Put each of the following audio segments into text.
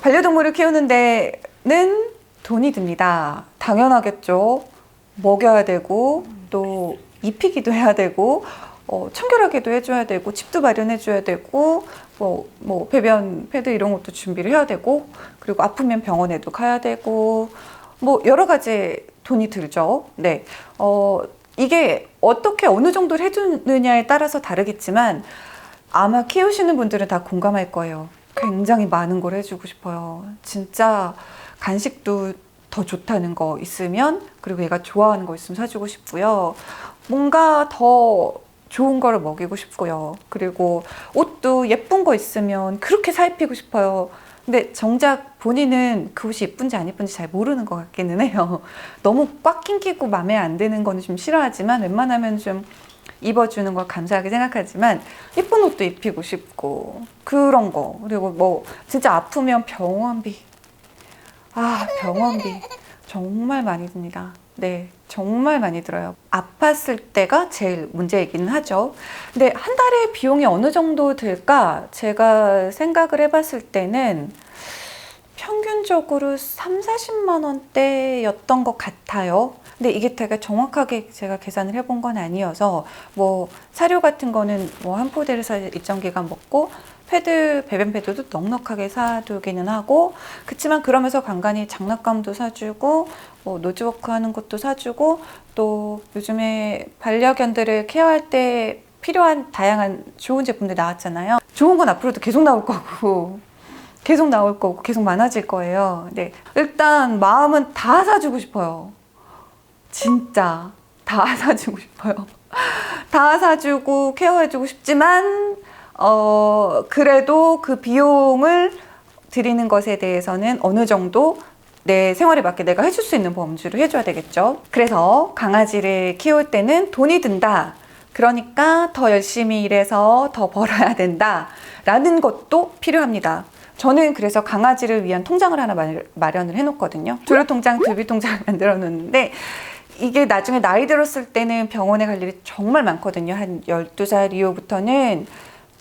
반려동물을 키우는 데는 돈이 듭니다. 당연하겠죠. 먹여야 되고 또 입히기도 해야 되고 청결하게도 해줘야 되고 집도 마련해줘야 되고 뭐 배변 패드 이런 것도 준비를 해야 되고 그리고 아프면 병원에도 가야 되고 뭐 여러 가지 돈이 들죠. 네, 이게 어떻게 어느 정도를 해주느냐에 따라서 다르겠지만 아마 키우시는 분들은 다 공감할 거예요. 굉장히 많은 걸 해주고 싶어요. 진짜 간식도 더 좋다는 거 있으면, 그리고 얘가 좋아하는 거 있으면 사주고 싶고요. 뭔가 더 좋은 거를 먹이고 싶고요. 그리고 옷도 예쁜 거 있으면 그렇게 살피고 싶어요. 근데 정작 본인은 그 옷이 예쁜지 안 예쁜지 잘 모르는 것 같기는 해요. 너무 꽉 낑기고 마음에 안 드는 거는 좀 싫어하지만 웬만하면 좀 입어주는 걸 감사하게 생각하지만 예쁜 옷도 입히고 싶고 그런 거. 그리고 뭐 진짜 아프면 병원비. 병원비 정말 많이 듭니다. 네, 정말 많이 들어요. 아팠을 때가 제일 문제이기는 하죠. 근데 한 달에 비용이 어느 정도 들까? 제가 생각을 해봤을 때는 평균적으로 3, 40만 원대였던 것 같아요. 근데 이게 되게 정확하게 제가 계산을 해본 건 아니어서 뭐 사료 같은 거는 뭐 한 포대를 사서 일정 기간 먹고 배변 패드도 넉넉하게 사두기는 하고, 그치만 그러면서 간간히 장난감도 사주고 뭐 노즈워크 하는 것도 사주고 또 요즘에 반려견들을 케어할 때 필요한 다양한 좋은 제품들 나왔잖아요. 좋은 건 앞으로도 계속 나올 거고 계속 많아질 거예요. 네, 일단 마음은 다 사주고 싶어요. 진짜 다 사주고 싶어요. 다 사주고 케어해주고 싶지만 그래도 그 비용을 드리는 것에 대해서는 어느 정도 내 생활에 맞게 내가 해줄 수 있는 범주로 해줘야 되겠죠. 그래서 강아지를 키울 때는 돈이 든다. 그러니까 더 열심히 일해서 더 벌어야 된다. 라는 것도 필요합니다. 저는 그래서 강아지를 위한 통장을 하나 마련을 해놓거든요. 조류통장, 들비통장을 만들어 놓는데 이게 나중에 나이 들었을 때는 병원에 갈 일이 정말 많거든요. 한 12살 이후부터는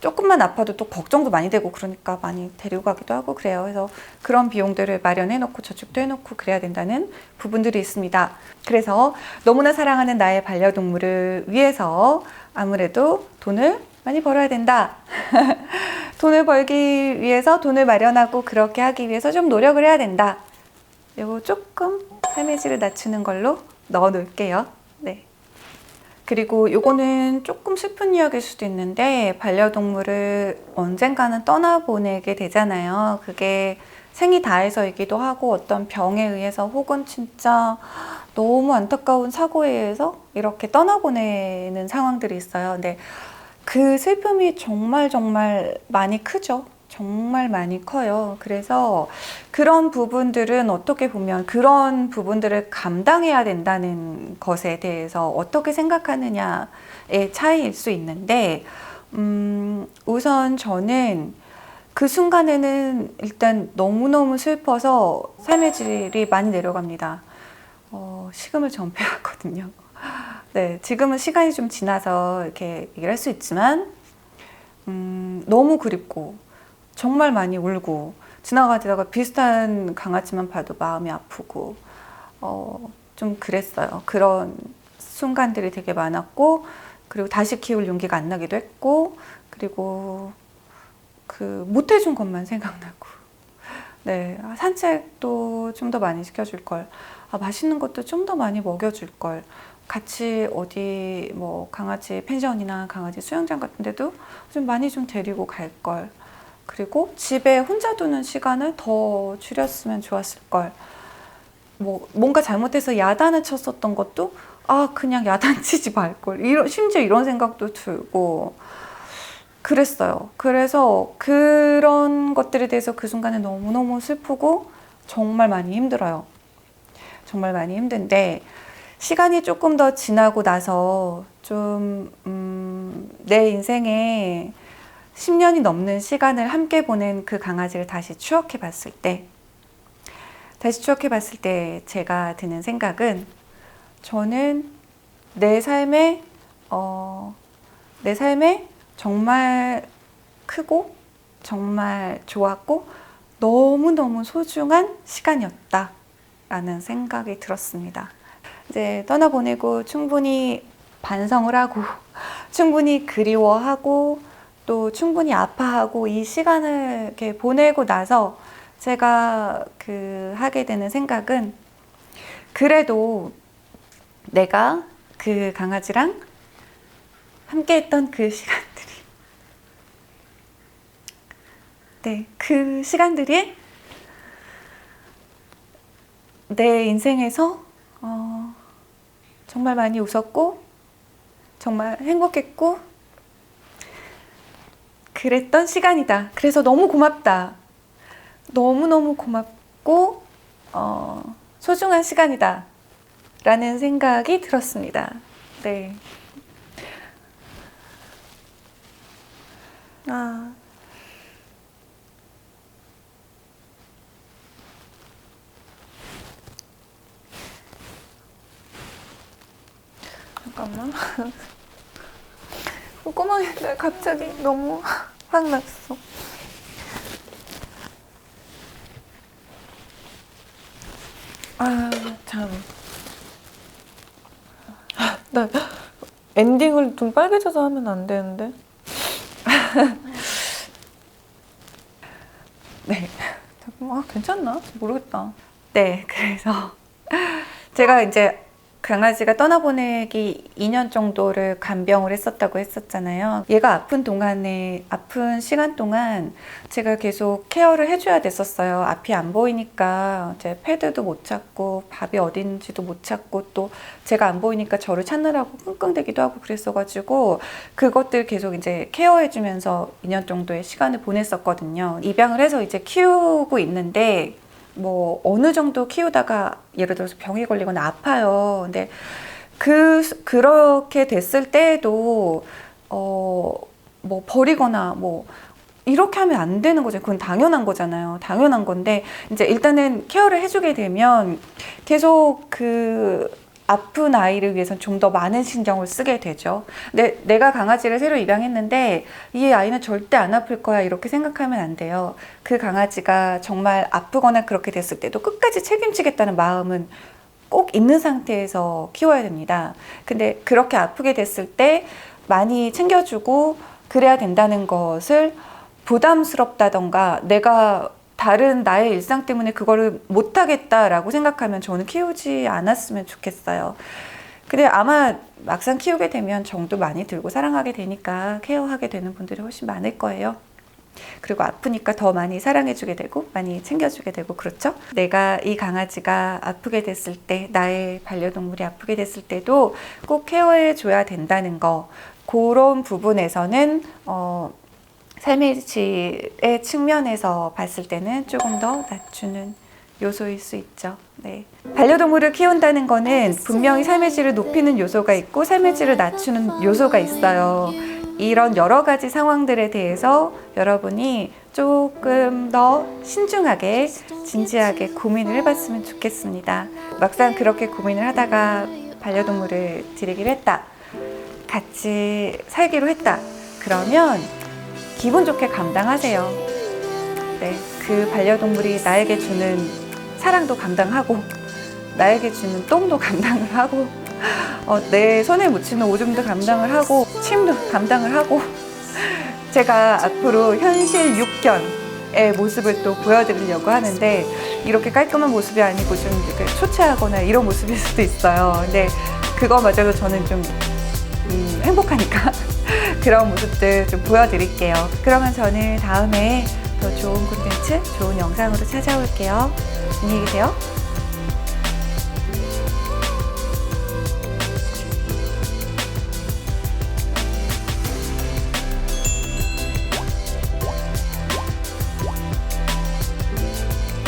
조금만 아파도 또 걱정도 많이 되고 그러니까 많이 데리고 가기도 하고 그래요. 그래서 그런 비용들을 마련해놓고 저축도 해놓고 그래야 된다는 부분들이 있습니다. 그래서 너무나 사랑하는 나의 반려동물을 위해서 아무래도 돈을 많이 벌어야 된다. 돈을 벌기 위해서 돈을 마련하고 그렇게 하기 위해서 좀 노력을 해야 된다. 이거 조금 삶의 질을 낮추는 걸로 넣어 놓을게요. 네. 그리고 요거는 조금 슬픈 이야기일 수도 있는데 반려동물을 언젠가는 떠나보내게 되잖아요. 그게 생이 다해서이기도 하고 어떤 병에 의해서 혹은 진짜 너무 안타까운 사고에 의해서 이렇게 떠나보내는 상황들이 있어요. 근데 그 슬픔이 정말 많이 크죠. 정말 많이 커요. 그래서 그런 부분들은 어떻게 보면 그런 부분들을 감당해야 된다는 것에 대해서 어떻게 생각하느냐의 차이일 수 있는데, 우선 저는 그 순간에는 일단 너무너무 슬퍼서 삶의 질이 많이 내려갑니다. 식음을 전폐하거든요. 네, 지금은 시간이 좀 지나서 이렇게 얘기를 할 수 있지만, 너무 그립고, 정말 많이 울고, 지나가다가 비슷한 강아지만 봐도 마음이 아프고, 좀 그랬어요. 그런 순간들이 되게 많았고, 그리고 다시 키울 용기가 안 나기도 했고, 그리고 못 해준 것만 생각나고, 네, 산책도 좀 더 많이 시켜줄 걸, 맛있는 것도 좀 더 많이 먹여줄 걸, 같이 어디 뭐 강아지 펜션이나 강아지 수영장 같은 데도 좀 많이 좀 데리고 갈 걸, 그리고 집에 혼자 두는 시간을 더 줄였으면 좋았을 걸, 뭐 뭔가 잘못해서 야단을 쳤었던 것도 그냥 야단 치지 말 걸, 심지어 이런 생각도 들고 그랬어요. 그래서 그런 것들에 대해서 그 순간에 너무너무 슬프고 정말 많이 힘들어요. 정말 많이 힘든데 시간이 조금 더 지나고 나서 좀 내 인생에 10년이 넘는 시간을 함께 보낸 그 강아지를 다시 추억해 봤을 때 제가 드는 생각은, 저는 내 삶에 정말 크고 정말 좋았고 너무너무 소중한 시간이었다라는 생각이 들었습니다. 이제 떠나보내고 충분히 반성을 하고 충분히 그리워하고 또 충분히 아파하고 이 시간을 이렇게 보내고 나서 제가 하게 되는 생각은 그래도 내가 그 강아지랑 함께 했던 그 시간들이 그 시간들이 내 인생에서 정말 많이 웃었고 정말 행복했고 그랬던 시간이다. 그래서 너무 고맙다. 너무너무 고맙고 소중한 시간이다 라는 생각이 들었습니다. 네. 잠깐만. 콧구멍이 갑자기 너무 확 났어. 참. 나 엔딩을 좀 빨개져서 하면 안 되는데. 네. 괜찮나? 모르겠다. 네, 그래서 제가 이제 강아지가 떠나보내기 2년 정도를 간병을 했었다고 했었잖아요. 얘가 아픈 시간 동안 제가 계속 케어를 해줘야 됐었어요. 앞이 안 보이니까 이제 패드도 못 찾고 밥이 어딘지도 못 찾고 또 제가 안 보이니까 저를 찾느라고 끙끙대기도 하고 그랬어가지고 그것들 계속 이제 케어해주면서 2년 정도의 시간을 보냈었거든요. 입양을 해서 이제 키우고 있는데 뭐 어느 정도 키우다가 예를 들어서 병이 걸리거나 아파요. 근데 그렇게 됐을 때에도 뭐 버리거나 뭐 이렇게 하면 안 되는 거죠. 그건 당연한 거잖아요. 당연한 건데 이제 일단은 케어를 해주게 되면 계속 아픈 아이를 위해서는 좀 더 많은 신경을 쓰게 되죠. 근데 내가 강아지를 새로 입양했는데 이 아이는 절대 안 아플 거야 이렇게 생각하면 안 돼요. 그 강아지가 정말 아프거나 그렇게 됐을 때도 끝까지 책임지겠다는 마음은 꼭 있는 상태에서 키워야 됩니다. 근데 그렇게 아프게 됐을 때 많이 챙겨주고 그래야 된다는 것을 부담스럽다던가 내가 다른 나의 일상 때문에 그거를 못하겠다라고 생각하면 저는 키우지 않았으면 좋겠어요. 근데 아마 막상 키우게 되면 정도 많이 들고 사랑하게 되니까 케어하게 되는 분들이 훨씬 많을 거예요. 그리고 아프니까 더 많이 사랑해주게 되고 많이 챙겨주게 되고 그렇죠? 내가 이 강아지가 아프게 됐을 때 나의 반려동물이 아프게 됐을 때도 꼭 케어해줘야 된다는 거 그런 부분에서는 삶의 질의 측면에서 봤을 때는 조금 더 낮추는 요소일 수 있죠. 네. 반려동물을 키운다는 거는 분명히 삶의 질을 높이는 요소가 있고 삶의 질을 낮추는 요소가 있어요. 이런 여러 가지 상황들에 대해서 여러분이 조금 더 신중하게 진지하게 고민을 해봤으면 좋겠습니다. 막상 그렇게 고민을 하다가 반려동물을 드리기로 했다. 같이 살기로 했다. 그러면 기분 좋게 감당하세요. 네, 그 반려동물이 나에게 주는 사랑도 감당하고 나에게 주는 똥도 감당을 하고 내 손에 묻히는 오줌도 감당을 하고 침도 감당을 하고 제가 앞으로 현실 육견의 모습을 또 보여드리려고 하는데 이렇게 깔끔한 모습이 아니고 좀 이렇게 초췌하거나 이런 모습일 수도 있어요. 근데 그거마저도 저는 좀 행복하니까 그런 모습들 좀 보여드릴게요. 그러면 저는 다음에 더 좋은 콘텐츠, 좋은 영상으로 찾아올게요. 안녕히 계세요.